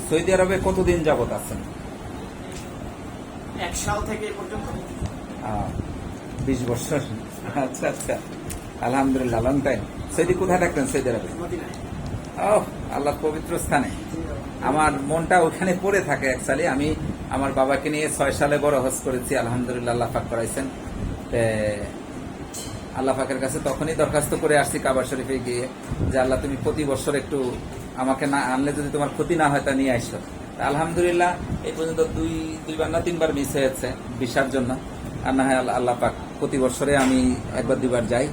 Saudi আরবে কতদিন যাবত আছেন? 1 সাল থেকে এ পর্যন্ত। 20 বছর। আচ্ছা আচ্ছা, আলহামদুলিল্লাহ, লং টাইম। সৌদি কোথায় থাকতেন? সৌদি আরবে? মদিনায়। ও, আল্লাহর পবিত্র স্থানে। আমার মনটা ওখানে পড়ে থাকে অ্যাকচুয়ালি। আমি আমার বাবাকে নিয়ে 6 সালে বড় হজ করেছি, আলহামদুলিল্লাহ, আল্লাহ পাক করাইছেন। আল্লাহ পাকের কাছে তখনই দরখাস্ত করে আসছি কাবা শরীফে গিয়ে যে আল্লাহ তুমি প্রতি বছর একটু আমাকে না আনলে যদি তোমার ক্ষতি না হয় তা নিয়ে আসো। আলহামদুলিল্লাহ এই পর্যন্ত দুইবার না 3বার মিস হয়েছে ভিসার জন্য। আর না হয় আল্লাহ পাক প্রতি বছরে আমি 1-2বার যাই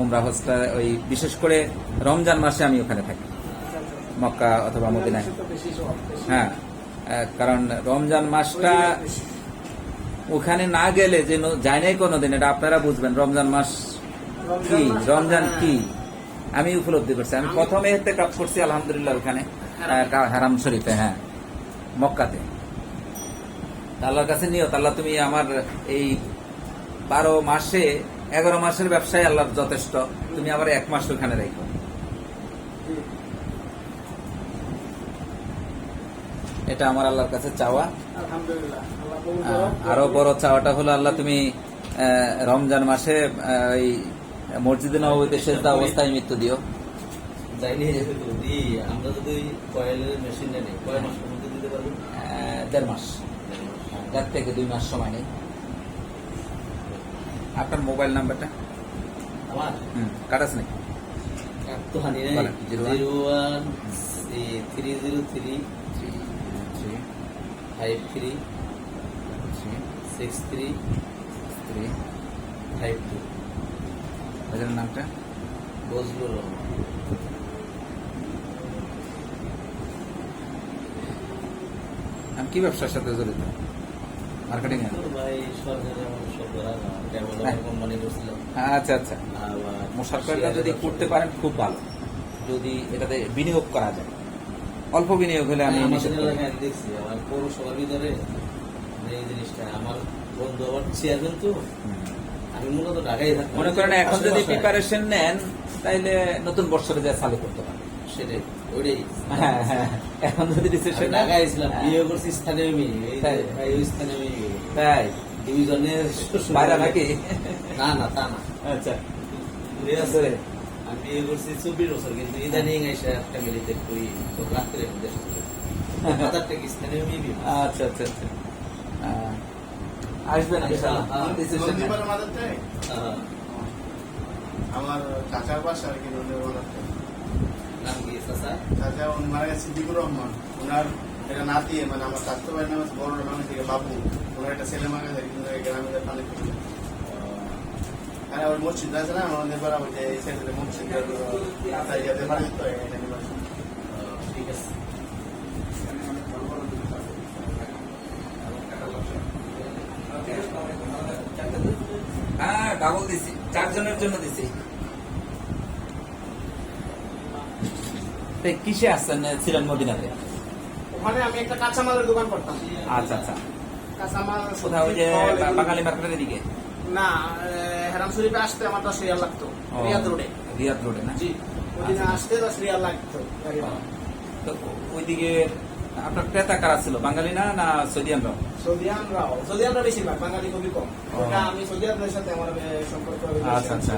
উমরা হজটা। ওই বিশেষ করে রমজান মাসে আমি ওখানে থাকি, মক্কা অথবা মদিনায়। হ্যাঁ, কারণ রমজান মাসটা ওখানে না গেলে যে যায় নাই কোনোদিন, এটা আপনারা বুঝবেন। রমজান মাস কি, রমজান কি আমি উপলব্ধি করছি। আমি প্রথমে কাজ করছি আলহামদুলিল্লাহ ওখানে হারাম শরীফে, হ্যাঁ, মক্কাতে। আল্লাহর কাছে নিয়ত, আল্লাহ তুমি আমার এই 12 মাসে 11 মাসের ব্যবসায় আল্লাহ যথেষ্ট, তুমি আবার 1 মাস ওখানে রেখো। এটা আমার আল্লাহর কাছে চাওয়া। আরো বড় চাওয়াটা হলো আল্লাহ তুমি রমজান মাসে ওই মসজিদে নববীতে সেজদা অবস্থায় মৃত্যু দিও। আমরা যদি কয়েলের মেশিন নেই, কয় মাসের মধ্যে দিতে পারবো? 1.5 মাস, 1.5 থেকে 2 মাস সময় নেই। আপনার মোবাইল নাম্বারটা? আমার কাটাস নেই তো হানি নেই। 01-303-53-63-62 বাজারের নামটা? বজলুর রহমান। আমি কি ব্যবসার সাথে জড়িত? মার্কেটিং এ? ভাই সরকারি আমার সব ডেভেলপমেন্ট কোম্পানি করছিলাম। আচ্ছা আচ্ছা, সরকারটা যদি করতে পারেন খুব ভালো, যদি এটাতে বিনিয়োগ করা যায়। অল্প বিনিয়োগ হলে আমি আমাদের এলাকায় দেখছি, আমার পৌরসভার ভিতরে এই জিনিসটা আমার বন্ধু আবার চেয়ারম্যান, তো আমি মূলত ঢাকায় থাকতাম। মনে করেন এখন যদি প্রিপারেশন নেন তাইলে নতুন বছরে যা চালু করতে পারেন। সেটাই, ওইটাই। হ্যাঁ হ্যাঁ, এখন যদি ডিসিশন ঢাকায় ছিলাম, বিয়ে করছি স্থানীয় মেয়ে, ওই স্থানীয় মেয়ে। তাই দুইজনের বাইরে নাকি? না না, তা না। আচ্ছা, ঘুরে আছে। আমি বিয়ে করছি 24 বছর, কিন্তু ইদানিং এসে ফ্যামিলিতে করি তো রাত্রে দেশ হাজারটা কি স্থানীয় মেয়ে বিয়ে। আচ্ছা আচ্ছা আচ্ছা, আসবেন ইনশাআল্লাহ। ডিসিশন আমার চাচার বাসা আর কি নাম কি চাচা? চাচা মারা গেছে সিদ্দিকুর রহমান। ওনার এটা নাতি, মানে আমার চাচাতো ভাইয়ের নাম বড় নাম থেকে বাবু। ওনার একটা ছেলে মারা গেছে, কিন্তু গ্রামে পানি খেতে। আর ওই মসজিদ আছে না আমাদের পাড়া, ওই যে ছেলেদের মসজিদ পানি তো ঠিক আছে। হ্যাঁ, ডাবল দিছি, 4 জনের জন্য দিছি। কিসে আসছেন? ছিলেন মদিনাতে? ওখানে আমি একটা কাঁচামালের দোকান করতাম। আচ্ছা আচ্ছা, কাঁচামাল কোথাও ওই যে বাঙালি মার্কেটের দিকে? না, হেরাম শরীফে আসতে আমার 10 রিয়াল লাগতো, রিয়াদ রোডে। রিয়াদ রোডে না? জি, ওদিনে আসতে 10 রিয়াল লাগতো। তো ওইদিকে আপনার ক্রেতা কারা ছিল? বাঙালি না না সৌদিয়ানরাও? সৌদিয়ানরা বেশিরভাগ, বাঙালি খুবই কম। ওটা আমি সৌদিয়ানদের সাথে আমার সম্পর্ক। আচ্ছা আচ্ছা,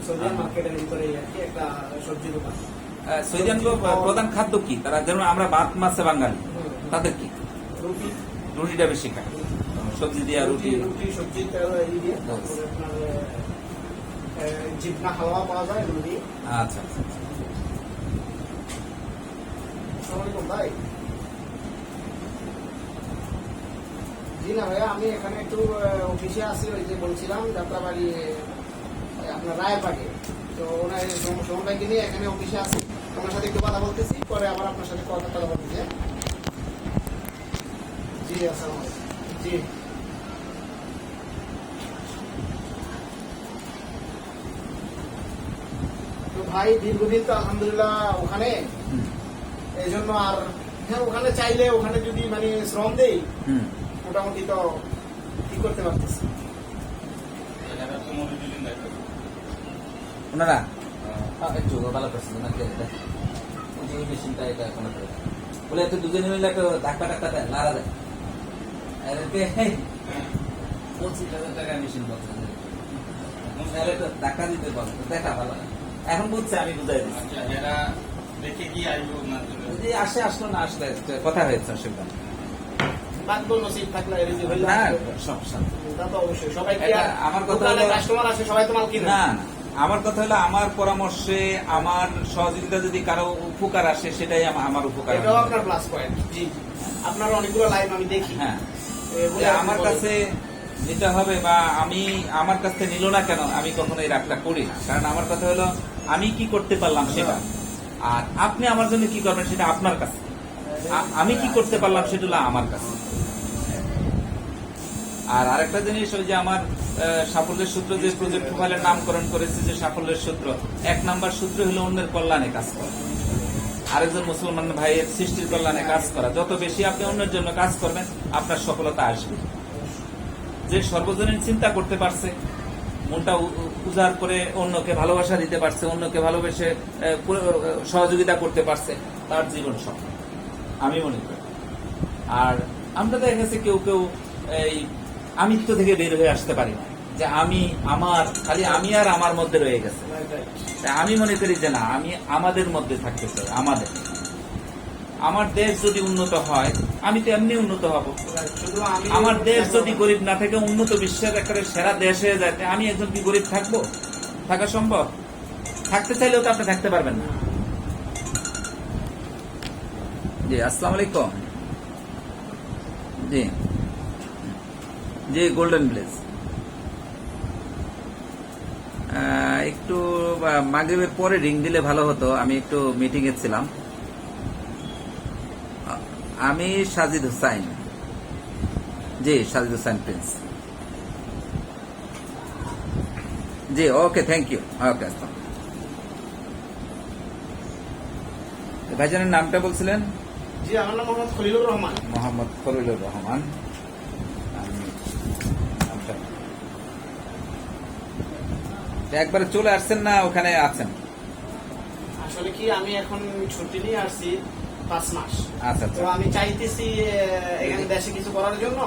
সৌদিয়ান মার্কেটের ভিতরে আর কি একটা সবজি দোকান। সৌদিয়ানগুলো প্রধান খাদ্য কি? তারা যেমন আমরা ভাত মাছে বাঙালি, তাদের কি? রুটি, রুটিটা বেশি খায়, সবজি দিয়া রুটি। সবজি দিয়ে আপনার জিবনা হালুয়া পাওয়া যায় রুটি। আচ্ছা আচ্ছা, আসসালামু আলাইকুম ভাই। জি না ভাইয়া, আমি এখানে একটু অফিসে আছি, ওই যে বলছিলাম যাত্রাবাড়ি আপনার রায়বাগে। তো ওনার সোমন ভাইকে নিয়ে এখানে অফিসে আছি, ওনার সাথে একটু কথা বলতেছি, পরে আবার আপনার সাথে কথা বলতেছি। জি আসসালামু আলাইকুম। জি, তো ভাই দীর্ঘদিন তো আলহামদুলিল্লাহ ওখানে, এই জন্য আর হ্যাঁ, ওখানে চাইলে ওখানে যদি মানে শ্রম দেই মোটামুটি তো কি করতে পারতেছি। ওনারা একটু ভালো করছিল না? মেশিনটা এটা এখন বলে একটু দুজনে মিলে একটু ধাক্কা টাক্কা দেয়, লাড়া দেয়। এদেরকে 25,000 টাকা মেশিন বলছে, তাহলে একটু ধাক্কা দিতে বলে, তো দেখা ভালো। এখন বুঝছে, আমি বুঝাই দিচ্ছি। আচ্ছা, এরা দেখে কি আসবো না চলে যদি আসে আসলো, না আসলে কথা হয়েছে, অসুবিধা নেই। বাদবো নসিব থাকলে রিজিক হইলে না আসবে। সমস্যা নেই। তা তো অবশ্যই সবাই কি এটা আর আমার কথা দোকানে হলো- কাস্টমার আসে সবাই তো মাল কিনে না না, আমার কথা হলো আমার পরামর্শে, আমার সহযোগিতা যদি কারো উপকার আসে, সেটাই আমার উপকার এটাও হবে। আপনার প্লাস পয়েন্ট। জি জি, আপনার অনেকগুলো লাইভ আমি দেখি। হ্যাঁ, এগুলো যে আমার আপনি কাছে নিতে হবে, বা আমি আমার কাছ থেকে নিল না কেন, আমি কখনো এই রাগটা করি না। কারণ আমার কথা হলো আমি কি করতে পারলাম সেটা, আর আপনি আমার জন্য কি করবেন সেটা আপনার কাছে। আমি কি করতে পারলাম সেটা হলো আমার কাছে। আর আরেকটা জিনিস, ওই যে আমার সাফল্যের সূত্র, যে প্রজেক্ট প্রোফাইলের নামকরণ করেছে, যে সাফল্যের সূত্র, 1 নাম্বার সূত্র হলো অন্যের কল্যাণে কাজ করা, আরেকজন মুসলমান ভাইয়ের সৃষ্টির কল্যাণে কাজ করা। যত বেশি আপনি অন্যের জন্য কাজ করবেন, আপনার সফলতা আসবে। যে সর্বজনীন চিন্তা করতে পারছে, মনটা উজাড় করে অন্যকে ভালোবাসা দিতে পারছে, অন্যকে ভালোবেসে সহযোগিতা করতে পারছে, তার জীবন সফল, আমি মনে করি। আর আমরা দেখা গেছে কেউ কেউ এই আমিত্ব থেকে বের হয়ে আসতে পারি না, যে আমি আমার, খালি আমি আর আমার মধ্যে রয়ে গেছে। তাই আমি মনে করি যে না, আমি আমাদের মধ্যে থাকতে চাই। আমার দেশ যদি উন্নত হয়, আমি তো এমনি উন্নত হব। শুধু আমি আমার দেশ যদি গরিব না থেকে উন্নত বিশ্বের একটা সেরা দেশ হয়ে যায়, তা আমি একজন কি গরিব থাকবো? থাকা সম্ভব? থাকতে চাইলেও তো আপনি থাকতে পারবেন না। জি, আসসালামু আলাইকুম। জি জি, গোল্ডেন ভিলেজ। একটু মাগরিবের পরে রিং দিলে ভালো হতো, আমি একটু মিটিং এ ছিলাম। আমি সাজিদ হুসাইন। জি, সাজিদ হুসাইন প্রিন্স। জি, ওকে, থ্যাংক ইউ। ওকে, আসসালাম। ভাইজানের নামটা বলছিলেন? জি, আমার নাম মোহাম্মদ খলিলুর রহমান। মোহাম্মদ খলিলুর রহমান। একবারে চলে আসছেন না ওখানে আছেন? আসলে কি, আমি এখন ছুটি নিয়ে আসছি 5 মাস। আচ্ছা তো আচ্ছা, আমি চাইতেছি এখানে দেশে কিছু করার জন্য।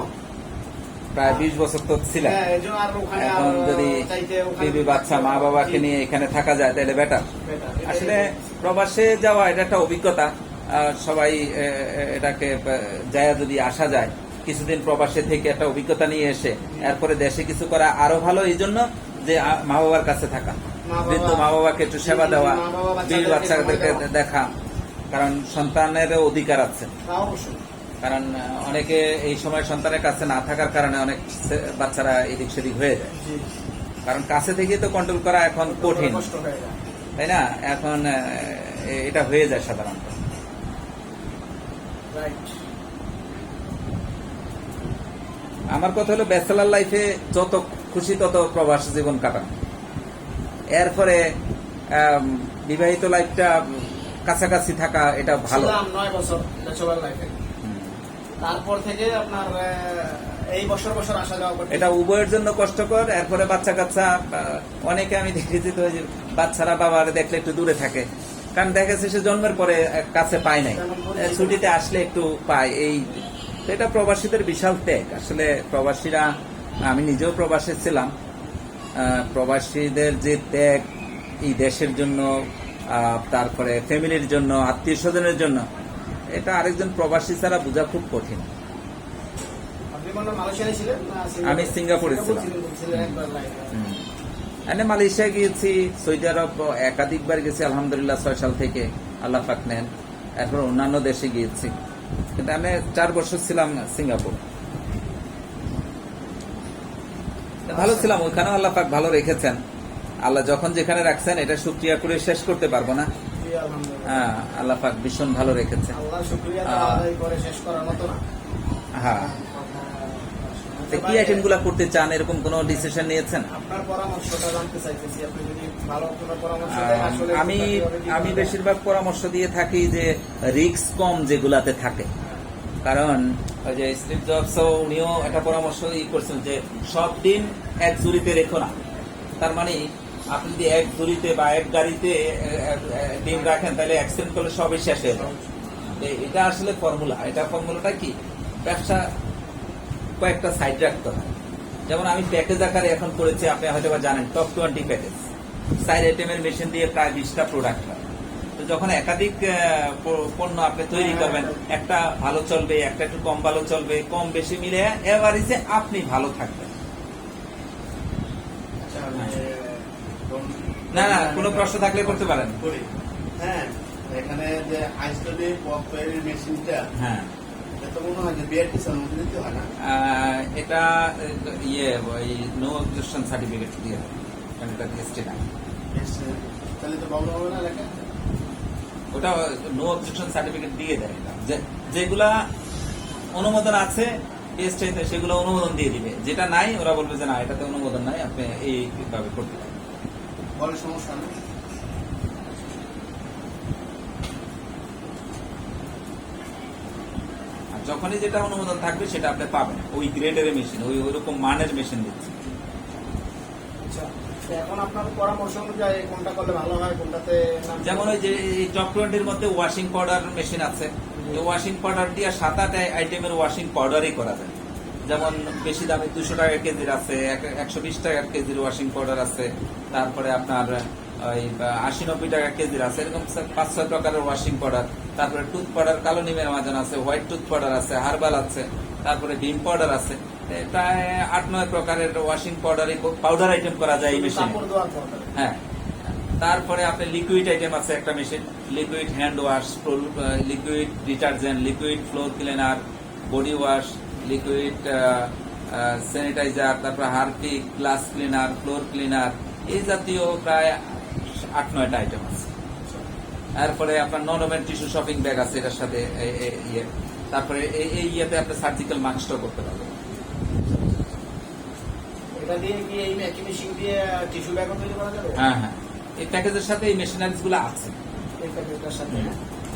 প্রায় 20 বছর তো ছিলেন। হ্যাঁ, এই জন্য আর ওখানে এখন আর যদি চাইতে ওখানে বিবি বাচ্চা মা বাবাকে নিয়ে এখানে থাকা যায়, তাহলে বেটার। better। আসলে প্রবাসে যাওয়া এটা একটা অভিজ্ঞতা। সবাই এটাকে যায়, যদি আসা যায় কিছুদিন প্রবাসে থেকে একটা অভিজ্ঞতা নিয়ে এসে এরপরে দেশে কিছু করা আরো ভালো, এই জন্য যে মা বাবার কাছে থাকা, বৃদ্ধ মা বাবাকে একটু সেবা দেওয়া, মা বাবা বিবি বাচ্চাদেরকে দেওয়া। দেখা, কারণ সন্তানেরও অধিকার আছে। তা অবশ্যই। কারণ অনেকে এই সময় সন্তানের কাছে না থাকার কারণে অনেক বাচ্চারা এদিক সেদিক হয়ে যায়। জি, কারণ কাছে থেকে তো কন্ট্রোল করা এখন কঠিন, কষ্ট হয়ে যায়। তাই না? এখন এটা হয়ে যায় সাধারণত। রাইট। আমার কথা হলো ব্যাচেলার লাইফে যত খুশি তত প্রবাস জীবন কাটান, এরপরে বিবাহিত লাইফটা কাছাকাছি থাকা, এটা ভালো। ছিলাম 9 বছর ব্যাচেলর লাইফে। তারপর থেকে আপনার এই বছর আসা যাওয়া করতে। এটা উভয়ের জন্য কষ্টকর। এরপরে বাচ্চা কাচ্চা, অনেকে আমি দেখেছি তো, যে বাচ্চারা বাবার দেখলে একটু দূরে থাকে, কারণ দেখেছে সে জন্মের পরে কাছে পায় নাই, ছুটিতে আসলে একটু পায়। এই তো এটা প্রবাসীদের বিশাল ত্যাগ। আসলে প্রবাসীরা, আমি নিজেও প্রবাসে ছিলাম, প্রবাসীদের যে ত্যাগ এই দেশের জন্য, তারপরে ফ্যামিলির জন্য, আত্মীয় স্বজনের জন্য, এটা আরেকজন প্রবাসী ছাড়া বোঝা খুব কঠিন। আপনি মনে হয় মালয়েশিয়ায় ছিলেন না সিঙ্গাপুরে? আমি সিঙ্গাপুরে ছিলাম। ছিলেন একবার লাইফে। এনে মালয়েশিয়া গিয়েছি, সৌদি আরব একাধিকবার গেছি আলহামদুলিল্লাহ, 6 সাল থেকে আল্লাহ পাক নেন। এরপর অন্যান্য দেশে গিয়েছি, কিন্তু আমি 4 বছর ছিলাম সিঙ্গাপুর। ভালো ছিলাম, ওইখানেও আল্লাহ পাক ভালো রেখেছেন। আল্লাহ যখন যেখানে রাখছেন, এটা শুকরিয়া করে শেষ করতে পারবো না। জি, আলহামদুলিল্লাহ। হ্যাঁ, আল্লাহ পাক ভীষণ ভালো রেখেছেন। আল্লাহর শুকরিয়া তো হ্যাঁ। আদায় করে শেষ করার মতো না। হ্যাঁ, তো কি আইটেম গুলা করতে চান, এরকম কোন ডিসিশন নিয়েছেন? আপনার পরামর্শটা জানতে চাইতেছি। আপনি যদি ভালো কোনো পরামর্শ দেন, আসলে আমি কিভাবে কি আমি করবেন? বেশিরভাগ পরামর্শ দিয়ে থাকি যে রিস্ক কম যেগুলাতে থাকে। কারণ ওই যে স্টিভ জবস, উনিও একটা পরামর্শ করছেন যে সব দিন এক ঝুড়িতে রেখো না। তার মানে আপনি যদি এক ঝুড়িতে বা এক গাড়িতে ডিম রাখেন, তাহলে অ্যাক্সিডেন্ট করলে সবই শেষ হয়ে যায়। এটা আসলে ফর্মুলা। এটা ফর্মুলাটা কি, ব্যবসা কয়েকটা সাইড রাখতে হয়। যেমন আমি প্যাকেজ আকারে এখন করেছি, আপনি হয়তো বা জানেন টপ 20 প্যাকেজ, 4 আইটেমের মেশিন দিয়ে প্রায় 20টা প্রোডাক্ট হয়। তো যখন একাধিক পণ্য আপনি তৈরি করবেন, একটা ভালো চলবে, একটা একটু কম ভালো চলবে, কম বেশি মিলে এভারেজে আপনি ভালো থাকবেন। আচ্ছা, না, কোনো প্রশ্ন থাকলে করতে পারেন। করি। হ্যাঁ, এখানে যে আইসোডি পপ তৈরির মেশিনটা, হ্যাঁ, এটা তো মনে হয় যে বিআরটিসি অনুমতি দিতে হয় না? এটা ওই নো অবজেকশন সার্টিফিকেট দিয়ে হবে, কারণ এটা টেস্টে না। তাহলে তো প্রবলেম হবে না লেখা? ওটা নো অবজেকশন সার্টিফিকেট দিয়ে দেয় এটা। যেগুলা অনুমোদন আছে টেস্টে, সেগুলো অনুমোদন দিয়ে দিবে। যেটা নাই ওরা বলবে যে না, এটাতে অনুমোদন নাই, আপনি এইভাবে করতে পারেন। বলে সমস্যা নেই। আর যখনই যেটা অনুমোদন থাকবে সেটা আপনি পাবেন। ওই গ্রেডের মেশিন, ওইরকম মানের মেশিন দিচ্ছে। আচ্ছা, তো এখন আপনার পরামর্শ অনুযায়ী কোনটা করলে ভালো হয়, কোনটাতে যেমন ওই যে এই টপ 20-র মধ্যে ওয়াশিং পাউডার মেশিন আছে। এই ওয়াশিং পাউডার দিয়ে 7-8 আইটেমের ওয়াশিং পাউডারই করা যায়। যেমন বেশি দামে 200 টাকা কেজির আছে, 120 টাকা কেজির ওয়াশিং পাউডার আছে, তারপরে আপনার ওই 80-90 টাকা কেজির আছে, এরকম 5-6 প্রকারের ওয়াশিং পাউডার। তারপরে টুথ পাউডার কালো নিমের মাজন আছে, হোয়াইট টুথ পাউডার আছে, হার্বাল আছে, তারপরে ভিম পাউডার আছে। প্রায় 8-9 প্রকারের ওয়াশিং পাউডার আইটেম করা যায় এই মেশিনে। কাপড় ধোয়ার পর হ্যাঁ, তারপরে আপনার লিকুইড আইটেম আছে একটা machine, liquid hand wash, liquid detergent, liquid floor cleaner, body wash, liquid sanitizer, তারপরে Harpic, glass cleaner, floor cleaner, এই জাতীয় প্রায় 8-9টা আইটেম আছে। তারপরে আপনার নরমের টিস্যু শপিং ব্যাগ আছে এটার সাথে ইয়ে। তারপরে এই ইয়েতে আপনি সার্জিক্যাল মাস্কটাও করতে পারবেন। এটা দিয়ে কি এই একই মেশিন দিয়ে টিস্যু ব্যাগও তৈরি করা যাবে? হ্যাঁ, এই প্যাকেজের সাথে এই মেশিনারিজ গুলো আছে। এই প্যাকেজটার সাথে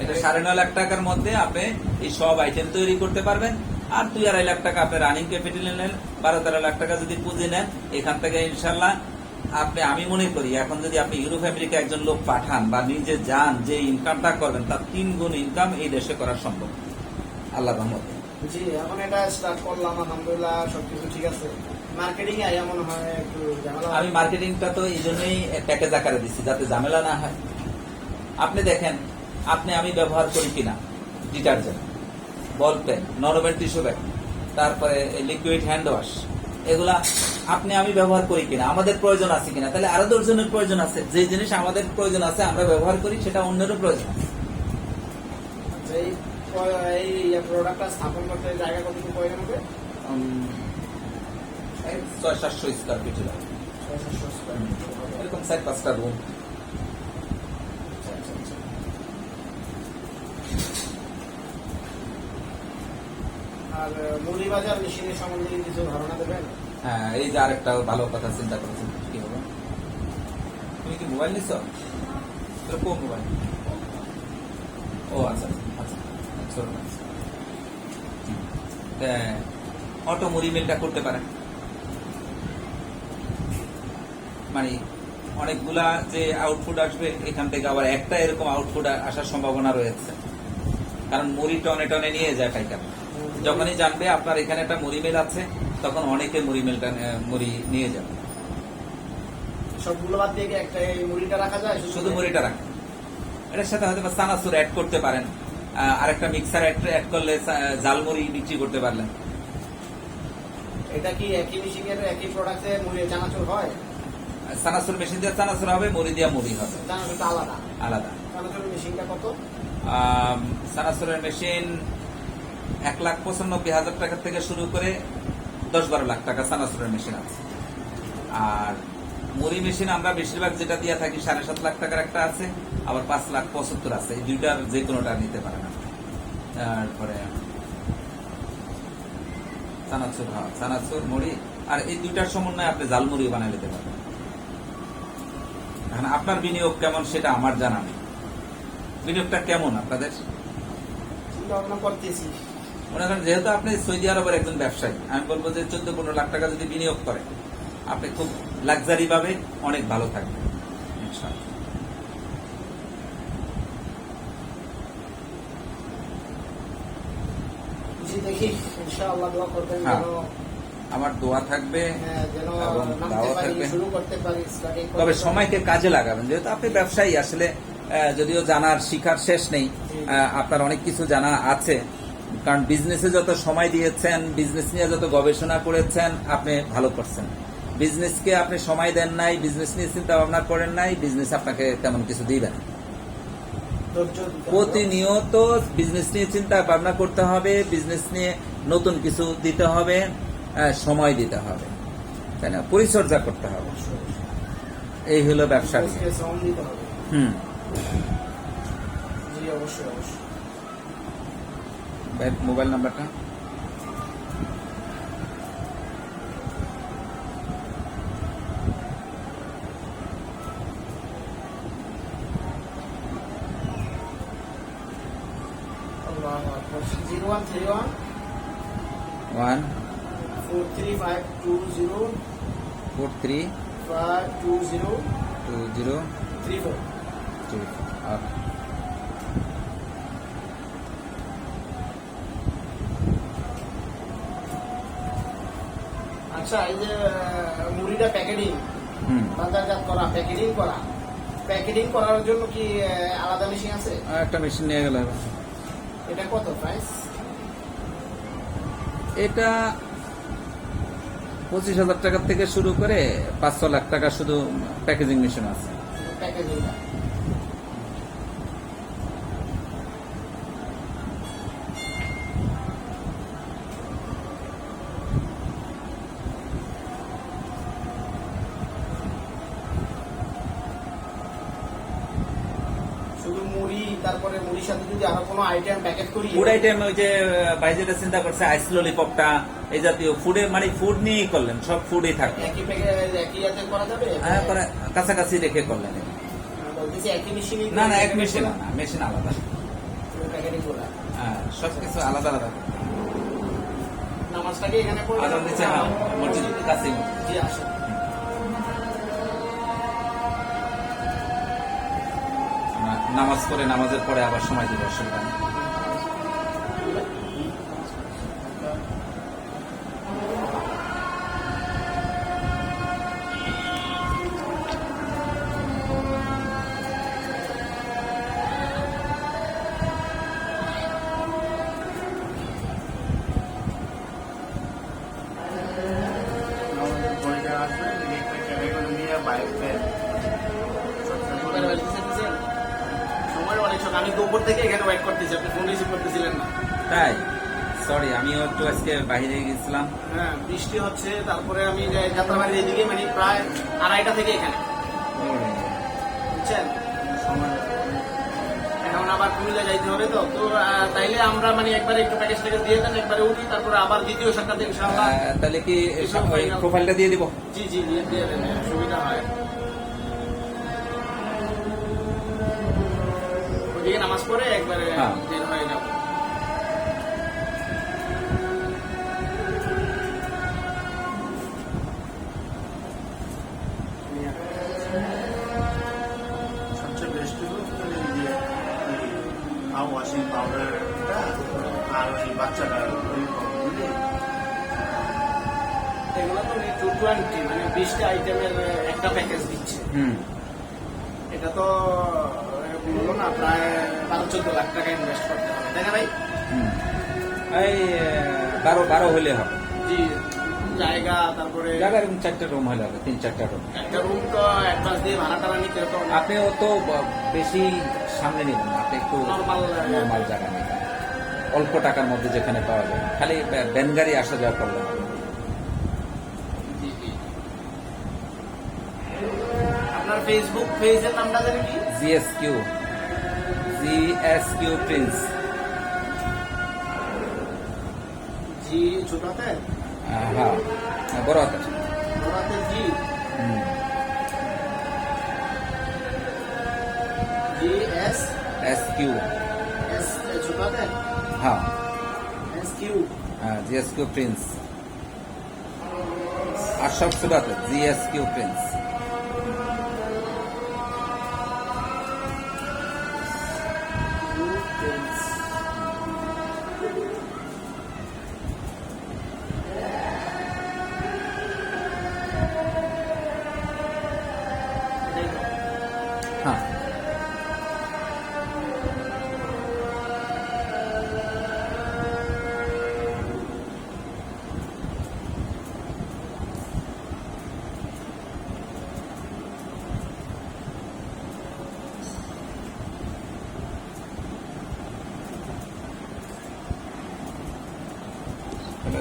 এটা 9.5 লাখ টাকার মধ্যে আপনি এই সব আইটেম তৈরি করতে পারবেন। আর 2-2.5 লাখ টাকা আপনি রানিং ক্যাপিটাল নেন, 12-13 লাখ টাকা যদি পুঁজি নেন, এখান থেকে ইনশাল্লাহ আমি মনে করি এখন যদি আপনি ইউরোপ আমেরিকা একজন লোক পাঠান বা নিজে যান, যে ইনকামটা করবেন তার 3 গুণ ইনকাম এই দেশে করা সম্ভব আল্লাহর রহমতে। জি, এখন এটা স্টার্ট করলাম, আলহামদুলিল্লাহ সবকিছু ঠিক আছে। মার্কেটিং এ এমন হয় একটু ঝামেলা। আমি মার্কেটিংটা তো এই জন্যই প্যাকেজ আকারে দিচ্ছি, যাতে ঝামেলা না হয়। আপনি দেখেন, আমি ব্যবহার করি কিনা ডিটারজেন্ট, বল পেন, নরমের টিস্যু ব্যাগ, তারপরে লিকুইড হ্যান্ড ওয়াশ, এগুলা আমি ব্যবহার করি কিনা, আমাদের প্রয়োজন আছে কিনা। তাহলে আরো 10 জনের প্রয়োজন আছে। যে জিনিস আমাদের প্রয়োজন আছে আমরা ব্যবহার করি, সেটা অন্যেরও প্রয়োজন আছে। এই প্রোডাক্টটা স্থাপন করতে জায়গা কতটুকু প্রয়োজন হবে? 600-700 স্কোয়ার ফিট লাগবে, 600 স্কয়ার ফিট হবে। এরকম 4-5টা রুম। আচ্ছা, আচ্ছা, আচ্ছা। আর মুড়িবাজার মেশিনের সম্বন্ধে কিছু ধারণা দেবেন? হ্যাঁ, এই যে আরেকটা ভালো কথা চিন্তা করেছেন, কি হবে? তুমি কি মোবাইল নিচ্ছ? কোন মোবাইল? ও আচ্ছা আচ্ছা, অটো মুড়ি মিলটা করতে পারেন। মানে অনেকগুলা যে আউটপুট আসবে এখান থেকে, আবার একটা এরকম আউটপুট আসার সম্ভাবনা রয়েছে, কারণ মুড়ি টনে টনে নিয়ে যায় পাইকার। যখনই জানবে আপনার এখানে একটা মুড়ি মিল আছে, তখন অনেকে মুড়ি নিয়ে যাবে। সবগুলো বাদ দিয়ে কি একটা এই মুড়িটা রাখা যায়? শুধু মুড়িটা রাখেন, এটার সাথে হয়তো চানাচুর অ্যাড করতে পারেন, আরেকটা মিক্সার অ্যাড করলে জালমুড়ি বিক্রি করতে পারলেন। এটা কি একই মেশিনের একই প্রোডাক্টে মুড়ি চানাচুর হয়? চানাচুর মেশিন দিয়ে চানাচুর হবে, মুড়ি দিয়ে মুড়ি হবে, চানাচুরটা আলাদা। আলাদা। চানাচুরের মেশিনটা কত? চানাচুরের মেশিন 1,95,000 টাকা থেকে শুরু করে 10-12 লাখ টাকা চানাচুরের মেশিন আছে। আর মুড়ি মেশিন আমরা বেশিরভাগ যেটা দিয়ে থাকি 7.5 লাখ টাকার একটা আছে, আবার 5,75,000 আছে। এই দুইটার যে কোনোটা নিতে পারেন। তারপরে চানাচুর মুড়ি, আর এই দুইটার সমন্বয়ে আপনি জালমুড়ি বানিয়ে নিতে পারেন। এখন আপনার বিনিয়োগ কেমন সেটা আমার জানা নেই। বিনিয়োগটা কেমন আপনাদের? চিন্তা ভাবনা করতেছি। মনে করেন যেহেতু আপনি সৌদি আরবের একজন ব্যবসায়ী, আমি বলবো যে 14-15 লাখ টাকা যদি বিনিয়োগ করেন, আপনি খুব লাক্সারি ভাবে অনেক ভালো থাকবেন ইনশাআল্লাহ। দেখি ইনশাআল্লাহ দোয়া করবেন হ্যাঁ। যেন আমার দোয়া থাকবে যেন এবং নামতে দাওয়া পারি, থাকবে। শুরু করতে পারি স্টার্টিং তবে সময়কে কাজে লাগাবেন, যেহেতু আপনি ব্যবসায়ী আসলে যদিও জানার শিখার শেষ নেই, আপনার অনেক কিছু জানা আছে, কারণ বিজনেসে যত সময় দিয়েছেন, বিজনেস নিয়ে যত গবেষণা করেছেন, আপনি ভালো করছেন। বিজনেসকে আপনি সময় দেন নাই, বিজনেস নিয়ে চিন্তা ভাবনা করেন নাই, বিজনেস আপনাকে তেমন কিছু দিবে না। প্রতিনিয়ত বিজনেস নিয়ে চিন্তা ভাবনা করতে হবে, বিজনেস নিয়ে নতুন কিছু দিতে হবে, সময় দিতে হবে, তাই না, পরিচর্যা করতে হবে। এই হলো ব্যবসার ইয়ে। শ্রম দিতে হবে। হুম। জি অবশ্যই অবশ্যই। ভাই, মোবাইল নাম্বারটা আল্লাহু আকবার। 0131 1 43520 43 520 20 34। 2। আচ্ছা, এই যে মুড়িটা প্যাকেটিং, হুম। বাজারজাত করা, প্যাকেটিং করার জন্য কি আলাদা মেশিন আছে? একটা মেশিন নিয়ে গেল। এটা কত প্রাইস? এটা 25,000 টাকা থেকে শুরু করে 5-6 লাখ টাকা শুধু প্যাকেজিং মেশিন আছে। প্যাকেজিংটা শুধু মুড়ি, তারপরে মুড়ির সাথে যদি আরো কোনো আইটেম প্যাকেট করি, ফুড আইটেম, ওই যে ভাই যেটা চিন্তা করছে আইস ললিপপটা, এই জাতীয় ফুডে, মানে ফুড নিয়েই করলেন, সব ফুডই থাকবে। একই প্যাকেট একই ইয়াতে করা যাবে? হ্যাঁ, পরে কাছাকাছি রেখে করলেন। বলতেছি একই মেশিনই না না, এক মেশিন না, মেশিন আলাদা। প্যাকেটিং করা। হ্যাঁ, সবকিছু আলাদা আলাদা। নামাজটাকে এখানে পড়ে আজান দিচ্ছে, হ্যাঁ, মসজিদের কাছেই। জি আসেন। নামাজ পড়ে, নামাজের পরে আবার সময় দিব, অসুবিধা নেই। আমাদের পরিচয় আসবে, নিয়ে বাইক আপনারা বলতেছেন, সময় অনেক সময় আমি দুপুর থেকে এখানে ওয়েট করতেছি, আপনি ফোন রিসিভ করতেছিলেন না। তাই সরি, আমিও একটু আজকে বাইরে গেছিলাম। হ্যাঁ, বৃষ্টি হচ্ছে, তারপরে আমি যাত্রাবাড়ির এদিকে মানে প্রায় 2:30 থেকে এখানে, বুঝছেন? এখন আবার কুমিল্লা যাইতে হবে, তো তো তাইলে আমরা মানে একবারে একটু প্যাকেজ থেকে দিয়ে দেন, একবারে উঠি, তারপরে আবার দ্বিতীয় সপ্তাহে ইনশাআল্লাহ। তাহলে কি ওই প্রোফাইলটা দিয়ে দিব? জি জি, দিয়ে দেন, সুবিধা হয়। ওইদিকে নামাজ পড়ে একবারে হ্যাঁ। বের হয়ে যাব। সবচেয়ে বেস্ট হলো ওয়াশিং পাউডারটা আর ওই বাচ্চাটা এগুলো তো 220 মানে 20টা আইটেমের একটা প্যাকেজ দিচ্ছে। হুম। এটা তো বললো না, প্রায় 12-14 লাখ টাকা ইনভেস্ট করতে হবে, তাই না ভাই? হুম। এই 12 হলে হবে। জি, জায়গা, তারপরে জায়গা এরকম 4টা রুম হলে হবে, 3-4টা রুম। একটা রুম তো অ্যাডভান্স দিয়ে ভাড়া টাড়া নিতে হতো। আপনি অত বেশি সামনে নেবেন না, আপনি একটু নর্মাল জায়গা নেবেন, অল্প টাকার মধ্যে যেখানে পাওয়া যায়, খালি ভ্যান গাড়ি আসা যাওয়া করলে হবে। জি জি। আপনার ফেসবুক পেজের নামটা জানেন কি? জিএসকিউ প্রিন্স। জি ছোটতে হ্যাঁ, বড় হাতের। ওরাতে জি হুম। G S SQ. এস ছোটতে হ্যাঁ, এস কিউ। GSQ Prince. আর সব সুরাতে জিএসকিউ প্রিন্স।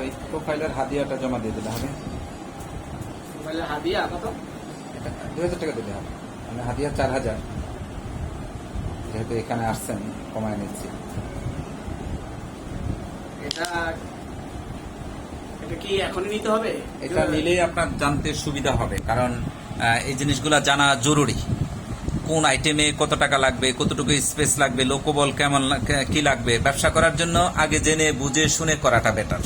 ওই প্রোফাইলের হাদিয়াটা জমা দিয়ে দিলে হবে। মোবাইলে হাদিয়া কত? এটা 2000 টাকা দিলে হবে, মানে হাদিয়া 4000, যেহেতু এখানে আসছেন কমায় নিচ্ছি। এটা এটা কি এখনই নিতে হবে? এটা নিলেই আপনার জানতে সুবিধা হবে, কারণ এই জিনিসগুলো জানা জরুরি। কোন আইটেমে কত টাকা লাগবে, কতটুকু স্পেস লাগবে, লোকবল কেমন কি লাগবে, ব্যবসা করার জন্য আগে জেনে বুঝে শুনে করাটা বেটার।